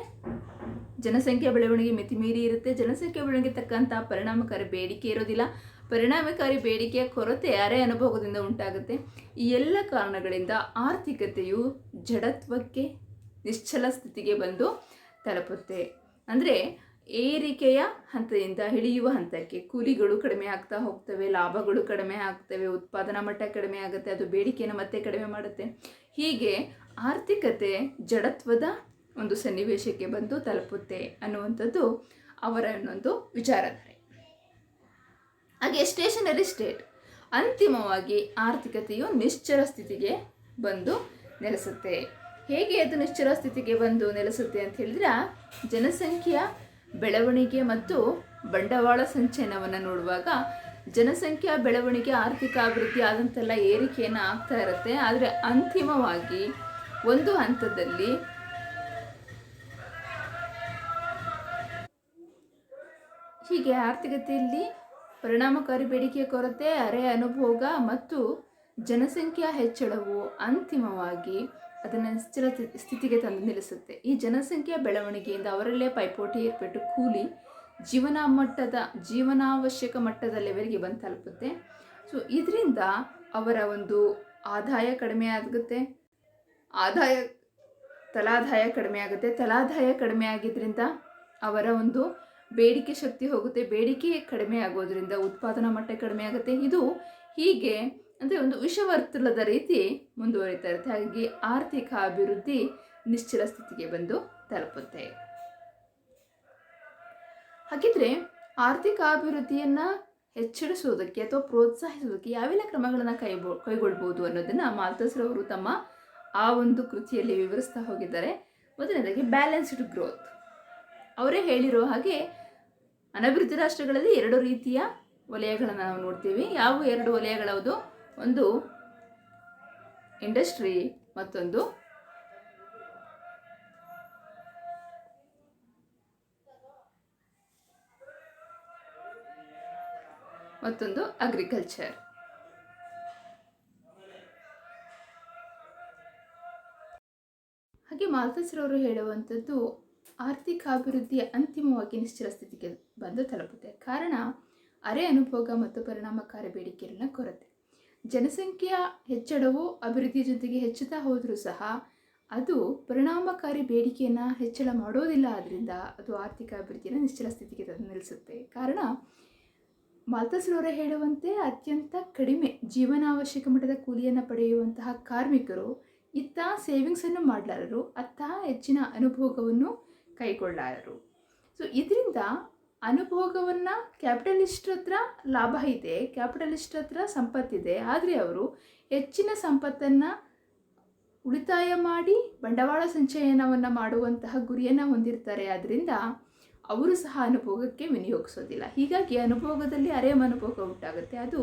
ಜನಸಂಖ್ಯಾ ಬೆಳವಣಿಗೆ ಮಿತಿಮೀರಿ ಇರುತ್ತೆ. ಜನಸಂಖ್ಯಾ ಬೆಳವಣಿಗೆ ತಕ್ಕಂಥ ಪರಿಣಾಮಕಾರಿ ಬೇಡಿಕೆ ಇರೋದಿಲ್ಲ. ಪರಿಣಾಮಕಾರಿ ಬೇಡಿಕೆಯ ಕೊರತೆ ಅರೆ ಅನುಭವದಿಂದ ಉಂಟಾಗುತ್ತೆ. ಈ ಎಲ್ಲ ಕಾರಣಗಳಿಂದ ಆರ್ಥಿಕತೆಯು ಜಡತ್ವಕ್ಕೆ, ನಿಶ್ಚಲ ಸ್ಥಿತಿಗೆ ಬಂದು ತಲುಪುತ್ತೆ. ಅಂದರೆ ಏರಿಕೆಯ ಹಂತದಿಂದ ಇಳಿಯುವ ಹಂತಕ್ಕೆ ಕೂಲಿಗಳು ಕಡಿಮೆ ಆಗ್ತಾ ಹೋಗ್ತವೆ, ಲಾಭಗಳು ಕಡಿಮೆ ಆಗ್ತವೆ, ಉತ್ಪಾದನಾ ಮಟ್ಟ ಕಡಿಮೆ ಆಗುತ್ತೆ, ಅದು ಬೇಡಿಕೆಯನ್ನು ಮತ್ತೆ ಕಡಿಮೆ ಮಾಡುತ್ತೆ. ಹೀಗೆ ಆರ್ಥಿಕತೆ ಜಡತ್ವದ ಒಂದು ಸನ್ನಿವೇಶಕ್ಕೆ ಬಂದು ತಲುಪುತ್ತೆ ಅನ್ನುವಂಥದ್ದು ಅವರ ಇನ್ನೊಂದು ವಿಚಾರಧಾರೆ. ಹಾಗೆ ಸ್ಟೇಷನರಿ ಸ್ಟೇಟ್, ಅಂತಿಮವಾಗಿ ಆರ್ಥಿಕತೆಯು ನಿಶ್ಚಲ ಸ್ಥಿತಿಗೆ ಬಂದು ನೆಲೆಸುತ್ತೆ. ಹೇಗೆ ಅದು ನಿಶ್ಚಲ ಸ್ಥಿತಿಗೆ ಬಂದು ನೆಲೆಸುತ್ತೆ ಅಂತ ಹೇಳಿದ್ರೆ, ಜನಸಂಖ್ಯೆಯ ಬೆಳವಣಿಗೆ ಮತ್ತು ಬಂಡವಾಳ ಸಂಚಯನವನ್ನು ನೋಡುವಾಗ ಜನಸಂಖ್ಯಾ ಬೆಳವಣಿಗೆ, ಆರ್ಥಿಕ ಅಭಿವೃದ್ಧಿ ಆದಂತೆಲ್ಲ ಏರಿಕೆಯನ್ನು ಆಗ್ತಾ ಇರುತ್ತೆ. ಆದರೆ ಅಂತಿಮವಾಗಿ ಒಂದು ಹಂತದಲ್ಲಿ ಹೀಗೆ ಆರ್ಥಿಕತೆಯಲ್ಲಿ ಪರಿಣಾಮಕಾರಿ ಬೇಡಿಕೆಯ ಕೊರತೆ, ಅರೆ ಅನುಭೋಗ ಮತ್ತು ಜನಸಂಖ್ಯಾ ಹೆಚ್ಚಳವು ಅಂತಿಮವಾಗಿ ಅದನ್ನು ನಿಶ್ಚಲ ಸ್ಥಿತಿಗೆ ತಂದು ನಿಲ್ಲಿಸುತ್ತೆ. ಈ ಜನಸಂಖ್ಯಾ ಬೆಳವಣಿಗೆಯಿಂದ ಅವರಲ್ಲೇ ಪೈಪೋಟಿ ಏರ್ಪಟ್ಟು ಕೂಲಿ ಜೀವನಾವಶ್ಯಕ ಮಟ್ಟದ ಲೆವೆಲ್ಗೆ ಬಂದು ತಲುಪುತ್ತೆ. ಸೊ ಇದರಿಂದ ಅವರ ಒಂದು ಆದಾಯ ಕಡಿಮೆ ಆಗುತ್ತೆ, ತಲಾದಾಯ ಕಡಿಮೆ ಆಗುತ್ತೆ. ತಲಾದಾಯ ಕಡಿಮೆ ಆಗಿದ್ದರಿಂದ ಅವರ ಒಂದು ಬೇಡಿಕೆ ಶಕ್ತಿ ಹೋಗುತ್ತೆ, ಬೇಡಿಕೆ ಕಡಿಮೆ ಆಗೋದ್ರಿಂದ ಉತ್ಪಾದನಾ ಮಟ್ಟ ಕಡಿಮೆ ಆಗುತ್ತೆ. ಇದು ಹೀಗೆ ಅಂದರೆ ಒಂದು ವಿಷವರ್ತುಲದ ರೀತಿ ಮುಂದುವರಿತಾ ಇರುತ್ತೆ. ಹಾಗಾಗಿ ಆರ್ಥಿಕ ಅಭಿವೃದ್ಧಿ ನಿಶ್ಚಲ ಸ್ಥಿತಿಗೆ ಬಂದು ತಲುಪುತ್ತೆ. ಹಾಗಿದ್ರೆ ಆರ್ಥಿಕ ಅಭಿವೃದ್ಧಿಯನ್ನು ಹೆಚ್ಚಿಸುವುದಕ್ಕೆ ಅಥವಾ ಪ್ರೋತ್ಸಾಹಿಸುವುದಕ್ಕೆ ಯಾವೆಲ್ಲ ಕ್ರಮಗಳನ್ನು ಕೈಗೊಳ್ಬೋದು ಅನ್ನೋದನ್ನು ಮಾಲ್ತಸ್ರವರು ತಮ್ಮ ಆ ಒಂದು ಕೃತಿಯಲ್ಲಿ ವಿವರಿಸ್ತಾ ಹೋಗಿದ್ದಾರೆ. ಮೊದಲನೇದಾಗಿ ಬ್ಯಾಲೆನ್ಸ್ಡ್ ಗ್ರೋತ್. ಅವರೇ ಹೇಳಿರೋ ಹಾಗೆ ಅನಭಿವೃದ್ಧಿ ರಾಷ್ಟ್ರಗಳಲ್ಲಿ 2 ರೀತಿಯ ವಲಯಗಳನ್ನು ನಾವು ನೋಡ್ತೀವಿ. ಯಾವ 2 ವಲಯಗಳವುದು? ಒಂದು ಇಂಡಸ್ಟ್ರಿ, ಮತ್ತೊಂದು ಅಗ್ರಿಕಲ್ಚರ್. ಹಾಗೆ ಮಾಲ್ತಸ್ರವರು ಹೇಳುವಂಥದ್ದು ಆರ್ಥಿಕ ಅಭಿವೃದ್ಧಿಯ ಅಂತಿಮವಾಗಿ ನಿಶ್ಚಲ ಸ್ಥಿತಿಗೆ ಬಂದು ತಲುಪುತ್ತೆ. ಕಾರಣ ಅರೆ ಅನುಭೋಗ ಮತ್ತು ಪರಿಣಾಮಕಾರಿ ಬೇಡಿಕೆಗಳ ಕೊರತೆ. ಜನಸಂಖ್ಯೆಯ ಹೆಚ್ಚಳವು ಅಭಿವೃದ್ಧಿಯ ಜೊತೆಗೆ ಹೆಚ್ಚುತ್ತಾ ಹೋದರೂ ಸಹ ಅದು ಪರಿಣಾಮಕಾರಿ ಬೇಡಿಕೆಯನ್ನು ಹೆಚ್ಚಳ ಮಾಡೋದಿಲ್ಲ. ಆದ್ದರಿಂದ ಅದು ಆರ್ಥಿಕ ಅಭಿವೃದ್ಧಿಯನ್ನು ನಿಶ್ಚಲ ಸ್ಥಿತಿಗೆ ತಂದು ನಿಲ್ಲಿಸುತ್ತೆ. ಕಾರಣ ಮಾಲ್ತಸ್ರವರ ಹೇಳುವಂತೆ ಅತ್ಯಂತ ಕಡಿಮೆ ಜೀವನಾವಶ್ಯಕ ಮಟ್ಟದ ಕೂಲಿಯನ್ನು ಪಡೆಯುವಂತಹ ಕಾರ್ಮಿಕರು ಇತ್ತ ಸೇವಿಂಗ್ಸನ್ನು ಮಾಡಲಾರರು, ಅತ್ತ ಹೆಚ್ಚಿನ ಅನುಭೋಗವನ್ನು ಕೈಗೊಳ್ಳಲಾರರು. ಸೊ ಇದರಿಂದ ಅನುಭೋಗವನ್ನು ಕ್ಯಾಪಿಟಲಿಸ್ಟ್ ಹತ್ರ ಲಾಭ ಇದೆ, ಕ್ಯಾಪಿಟಲಿಸ್ಟ್ ಹತ್ರ ಸಂಪತ್ತಿದೆ, ಆದರೆ ಅವರು ಹೆಚ್ಚಿನ ಸಂಪತ್ತನ್ನು ಉಳಿತಾಯ ಮಾಡಿ ಬಂಡವಾಳ ಸಂಚಯನವನ್ನು ಮಾಡುವಂತಹ ಗುರಿಯನ್ನು ಹೊಂದಿರ್ತಾರೆ. ಆದ್ದರಿಂದ ಅವರು ಸಹ ಅನುಭೋಗಕ್ಕೆ ವಿನಿಯೋಗಿಸೋದಿಲ್ಲ. ಹೀಗಾಗಿ ಅನುಭೋಗದಲ್ಲಿ ಅನುಭೋಗ ಉಂಟಾಗುತ್ತೆ, ಅದು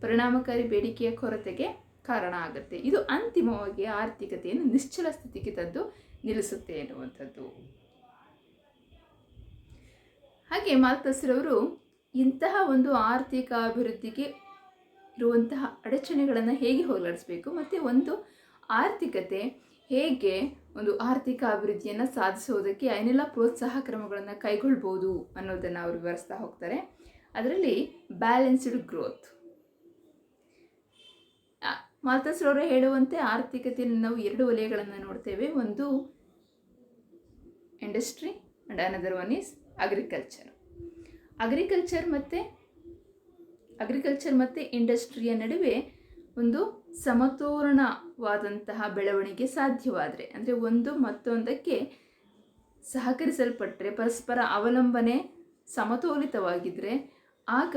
ಪರಿಣಾಮಕಾರಿ ಬೇಡಿಕೆಯ ಕೊರತೆಗೆ ಕಾರಣ ಆಗುತ್ತೆ. ಇದು ಅಂತಿಮವಾಗಿ ಆರ್ಥಿಕತೆಯನ್ನು ನಿಶ್ಚಲ ಸ್ಥಿತಿಗೆ ತಂದು ನಿಲ್ಲಿಸುತ್ತೆ ಎನ್ನುವಂಥದ್ದು. ಹಾಗೆ ಮಾಲ್ತಸ್ರವರು ಇಂತಹ ಒಂದು ಆರ್ಥಿಕ ಅಭಿವೃದ್ಧಿಗೆ ಇರುವಂತಹ ಅಡಚಣೆಗಳನ್ನು ಹೇಗೆ ಹೋಗಲಾಡಿಸಬೇಕು ಮತ್ತು ಒಂದು ಆರ್ಥಿಕತೆ ಹೇಗೆ ಒಂದು ಆರ್ಥಿಕ ಅಭಿವೃದ್ಧಿಯನ್ನು ಸಾಧಿಸುವುದಕ್ಕೆ ಏನೆಲ್ಲ ಪ್ರೋತ್ಸಾಹ ಕ್ರಮಗಳನ್ನು ಕೈಗೊಳ್ಬೋದು ಅನ್ನೋದನ್ನು ಅವರು ವಿವರಿಸ್ತಾ ಹೋಗ್ತಾರೆ. ಅದರಲ್ಲಿ ಬ್ಯಾಲೆನ್ಸ್ಡ್ ಗ್ರೋತ್. ಮಾಲ್ತಸ್ರವರು ಹೇಳುವಂತೆ ಆರ್ಥಿಕತೆಯನ್ನು ನಾವು 2 ವಲಯಗಳನ್ನು ನೋಡ್ತೇವೆ. ಒಂದು industry and another one is agriculture. Agriculture ಮತ್ತು ಇಂಡಸ್ಟ್ರಿಯ ನಡುವೆ ಒಂದು ಸಮತೋಲನವಾದಂತಹ ಬೆಳವಣಿಗೆ ಸಾಧ್ಯವಾದರೆ, ಅಂದರೆ ಒಂದು ಮತ್ತೊಂದಕ್ಕೆ ಸಹಕರಿಸಲ್ಪಟ್ಟರೆ, ಪರಸ್ಪರ ಅವಲಂಬನೆ ಸಮತೋಲಿತವಾಗಿದ್ದರೆ ಆಗ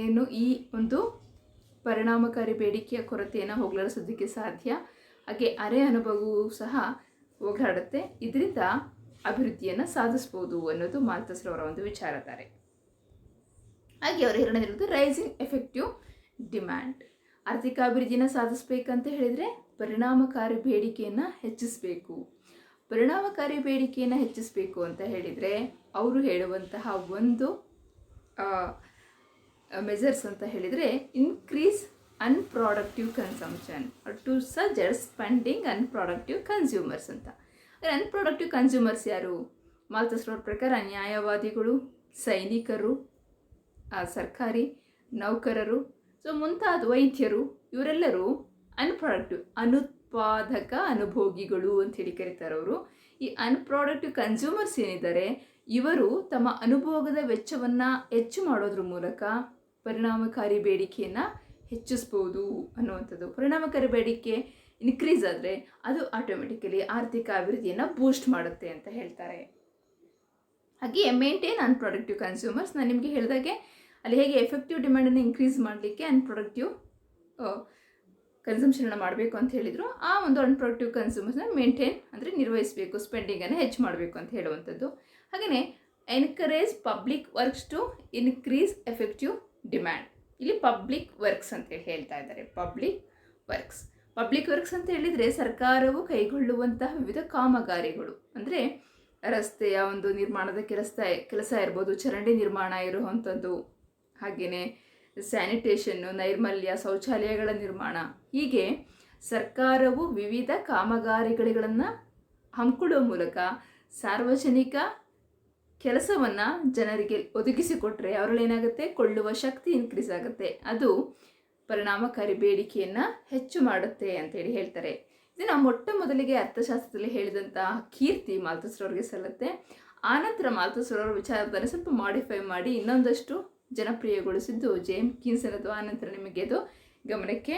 ಏನು ಈ ಒಂದು ಪರಿಣಾಮಕಾರಿ ಬೇಡಿಕೆಯ ಕೊರತೆಯನ್ನು ಹೋಗಲಾಡಿಸೋದಕ್ಕೆ ಸಾಧ್ಯ. ಹಾಗೆ ಅರೆ ಅನುಭವವೂ ಸಹ ಹೋಗಲಾಡುತ್ತೆ. ಇದರಿಂದ ಅಭಿವೃದ್ಧಿಯನ್ನು ಸಾಧಿಸ್ಬೋದು ಅನ್ನೋದು ಮಾಲ್ತಸ್ರವರ ಒಂದು ವಿಚಾರಧಾರೆ. ಹಾಗೆ ಅವರು ಎರಡನೇದಿರೋದು ರೈಸಿಂಗ್ ಎಫೆಕ್ಟಿವ್ ಡಿಮ್ಯಾಂಡ್. ಆರ್ಥಿಕ ಅಭಿವೃದ್ಧಿಯನ್ನು ಸಾಧಿಸಬೇಕಂತ ಹೇಳಿದರೆ ಪರಿಣಾಮಕಾರಿ ಬೇಡಿಕೆಯನ್ನು ಹೆಚ್ಚಿಸಬೇಕು. ಪರಿಣಾಮಕಾರಿ ಬೇಡಿಕೆಯನ್ನು ಹೆಚ್ಚಿಸಬೇಕು ಅಂತ ಹೇಳಿದರೆ ಅವರು ಹೇಳುವಂತಹ ಒಂದು ಮೆಜರ್ಸ್ ಅಂತ ಹೇಳಿದರೆ increase unproductive consumption to suggest spending unproductive consumers ಅಂತ. ಅನ್ಪ್ರೊಡಕ್ಟಿವ್ ಕನ್ಸ್ಯೂಮರ್ಸ್ ಯಾರು? ಮಾಲ್ತಸ್ರವರ ಪ್ರಕಾರ ನ್ಯಾಯವಾದಿಗಳು, ಸೈನಿಕರು, ಸರ್ಕಾರಿ ನೌಕರರು, ಸೊ ಮುಂತಾದ ವೈದ್ಯರು, ಇವರೆಲ್ಲರೂ ಅನ್ಪ್ರೊಡಕ್ಟಿವ್ ಅನುತ್ಪಾದಕ ಅನುಭೋಗಿಗಳು ಅಂಥೇಳಿ ಕರೀತಾರೆ ಅವರು. ಈ ಅನ್ಪ್ರೊಡಕ್ಟಿವ್ ಕನ್ಸ್ಯೂಮರ್ಸ್ ಏನಿದ್ದಾರೆ ಇವರು ತಮ್ಮ ಅನುಭೋಗದ ವೆಚ್ಚವನ್ನು ಹೆಚ್ಚು ಮಾಡೋದ್ರ ಮೂಲಕ ಪರಿಣಾಮಕಾರಿ ಬೇಡಿಕೆಯನ್ನು ಹೆಚ್ಚಿಸ್ಬೋದು ಅನ್ನುವಂಥದ್ದು. ಪರಿಣಾಮಕಾರಿ ಬೇಡಿಕೆ ಇನ್ಕ್ರೀಸ್ ಆದರೆ ಅದು ಆಟೋಮೆಟಿಕಲಿ ಆರ್ಥಿಕ ಅಭಿವೃದ್ಧಿಯನ್ನು ಬೂಸ್ಟ್ ಮಾಡುತ್ತೆ ಅಂತ ಹೇಳ್ತಾರೆ. ಹಾಗೆಯೇ ಮೇಂಟೈನ್ ಅನ್ಪ್ರೊಡಕ್ಟಿವ್ ಕನ್ಸ್ಯೂಮರ್ಸ್, ನಾನು ನಿಮಗೆ ಹೇಳಿದಾಗೆ ಅಲ್ಲಿ ಹೇಗೆ ಎಫೆಕ್ಟಿವ್ ಡಿಮ್ಯಾಂಡನ್ನು ಇನ್ಕ್ರೀಸ್ ಮಾಡಲಿಕ್ಕೆ ಅನ್ಪ್ರೊಡಕ್ಟಿವ್ ಕನ್ಸಂಪ್ಷನನ್ನು ಮಾಡಬೇಕು ಅಂತ ಹೇಳಿದರು. ಆ ಒಂದು ಅನ್ಪ್ರೊಡಕ್ಟಿವ್ ಕನ್ಸ್ಯೂಮರ್ಸ್ನ ಮೇಂಟೈನ್ ಅಂದರೆ ನಿರ್ವಹಿಸಬೇಕು, ಸ್ಪೆಂಡಿಂಗನ್ನು ಹೆಚ್ಚು ಮಾಡಬೇಕು ಅಂತ ಹೇಳುವಂಥದ್ದು. ಹಾಗೆಯೇ encourage public works to increase effective demand. ಇಲ್ಲಿ ಪಬ್ಲಿಕ್ ವರ್ಕ್ಸ್ ಅಂತೇಳಿ ಹೇಳ್ತಾ ಇದ್ದಾರೆ. ಪಬ್ಲಿಕ್ ವರ್ಕ್ಸ್ ಅಂತ ಹೇಳಿದರೆ ಸರ್ಕಾರವು ಕೈಗೊಳ್ಳುವಂತಹ ವಿವಿಧ ಕಾಮಗಾರಿಗಳು, ಅಂದರೆ ರಸ್ತೆಯ ಒಂದು ನಿರ್ಮಾಣದ ಕೆಲಸ ಇರ್ಬೋದು, ಚರಂಡಿ ನಿರ್ಮಾಣ ಇರುವಂಥದ್ದು, ಹಾಗೆಯೇ ಸ್ಯಾನಿಟೇಷನ್ನು, ನೈರ್ಮಲ್ಯ, ಶೌಚಾಲಯಗಳ ನಿರ್ಮಾಣ, ಹೀಗೆ ಸರ್ಕಾರವು ವಿವಿಧ ಕಾಮಗಾರಿಗಳನ್ನು ಹಮ್ಮಿಕೊಳ್ಳುವ ಮೂಲಕ ಸಾರ್ವಜನಿಕ ಕೆಲಸವನ್ನು ಜನರಿಗೆ ಒದಗಿಸಿಕೊಟ್ರೆ ಅವರಲ್ಲೇನಾಗುತ್ತೆ, ಕೊಳ್ಳುವ ಶಕ್ತಿ ಇನ್ಕ್ರೀಸ್ ಆಗುತ್ತೆ. ಅದು ಪರಿಣಾಮಕಾರಿ ಬೇಡಿಕೆಯನ್ನು ಹೆಚ್ಚು ಮಾಡುತ್ತೆ ಅಂತೇಳಿ ಹೇಳ್ತಾರೆ. ಇದನ್ನು ಮೊಟ್ಟ ಮೊದಲಿಗೆ ಅರ್ಥಶಾಸ್ತ್ರದಲ್ಲಿ ಹೇಳಿದಂತಹ ಕೀರ್ತಿ ಮಾಲ್ಥಸ್ರವ್ರಿಗೆ ಸಲ್ಲುತ್ತೆ. ಆನಂತರ ಮಾಲ್ಥಸ್ರವರ ವಿಚಾರಧಾರೆ ಸ್ವಲ್ಪ ಮಾಡಿಫೈ ಮಾಡಿ ಇನ್ನೊಂದಷ್ಟು ಜನಪ್ರಿಯಗೊಳಿಸಿದ್ದು ಜೇಮ್ಸ್ ಕೀನ್ಸ್ ಅನ್ನೋದು ಆನಂತರ ನಿಮಗೆ ಅದು ಗಮನಕ್ಕೆ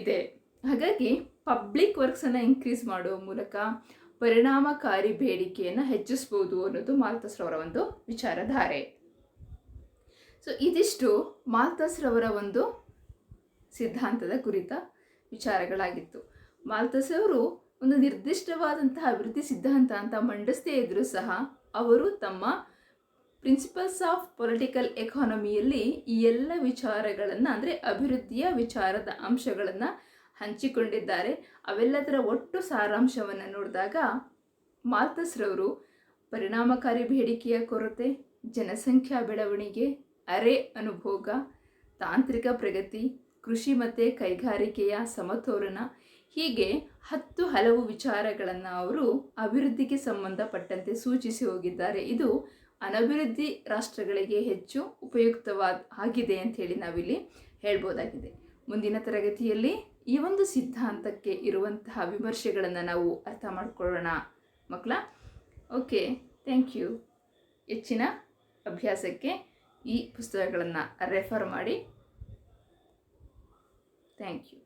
ಇದೆ. ಹಾಗಾಗಿ ಪಬ್ಲಿಕ್ ವರ್ಕ್ಸನ್ನು ಇನ್ಕ್ರೀಸ್ ಮಾಡುವ ಮೂಲಕ ಪರಿಣಾಮಕಾರಿ ಬೇಡಿಕೆಯನ್ನು ಹೆಚ್ಚಿಸ್ಬೋದು ಅನ್ನೋದು ಮಾಲ್ಥಸ್ರವರ ಒಂದು ವಿಚಾರಧಾರೆ. ಸೊ ಇದಿಷ್ಟು ಮಾಲ್ಥಸ್ರವರ ಒಂದು ಸಿದ್ಧಾಂತದ ಕುರಿತ ವಿಚಾರಗಳಾಗಿತ್ತು. ಮಾಲ್ಥಸ್ ಅವರು ಒಂದು ನಿರ್ದಿಷ್ಟವಾದಂತಹ ಅಭಿವೃದ್ಧಿ ಸಿದ್ಧಾಂತ ಅಂತ ಮಂಡಿಸದೇ ಇದ್ದರೂ ಸಹ ಅವರು ತಮ್ಮ ಪ್ರಿನ್ಸಿಪಲ್ಸ್ ಆಫ್ ಪೊಲಿಟಿಕಲ್ ಎಕಾನಮಿಯಲ್ಲಿ ಈ ಎಲ್ಲ ವಿಚಾರಗಳನ್ನು, ಅಂದರೆ ಅಭಿವೃದ್ಧಿಯ ವಿಚಾರದ ಅಂಶಗಳನ್ನು ಹಂಚಿಕೊಂಡಿದ್ದಾರೆ. ಅವೆಲ್ಲದರ ಒಟ್ಟು ಸಾರಾಂಶವನ್ನು ನೋಡಿದಾಗ ಮಾಲ್ಥಸ್ರವರು ಪರಿಣಾಮಕಾರಿ ಬೇಡಿಕೆಯ ಕೊರತೆ, ಜನಸಂಖ್ಯಾ ಬೆಳವಣಿಗೆ, ಅರೆ ಅನುಭೋಗ, ತಾಂತ್ರಿಕ ಪ್ರಗತಿ, ಕೃಷಿ ಮತ್ತು ಕೈಗಾರಿಕೆಯ ಸಮತೋಲನ, ಹೀಗೆ 10 ಹಲವು ವಿಚಾರಗಳನ್ನು ಅವರು ಅಭಿವೃದ್ಧಿಗೆ ಸಂಬಂಧಪಟ್ಟಂತೆ ಸೂಚಿಸಿ ಹೋಗಿದ್ದಾರೆ. ಇದು ಅನಭಿವೃದ್ಧಿ ರಾಷ್ಟ್ರಗಳಿಗೆ ಹೆಚ್ಚು ಆಗಿದೆ ಅಂಥೇಳಿ ನಾವಿಲ್ಲಿ ಹೇಳ್ಬೋದಾಗಿದೆ. ಮುಂದಿನ ತರಗತಿಯಲ್ಲಿ ಈ ಒಂದು ಸಿದ್ಧಾಂತಕ್ಕೆ ಇರುವಂತಹ ವಿಮರ್ಶೆಗಳನ್ನು ನಾವು ಅರ್ಥ ಮಾಡ್ಕೊಳ್ಳೋಣ ಮಕ್ಕಳ. Okay, thank you. ಹೆಚ್ಚಿನ ಅಭ್ಯಾಸಕ್ಕೆ ಈ ಪುಸ್ತಕಗಳನ್ನು ರೆಫರ್ ಮಾಡಿ. Thank you.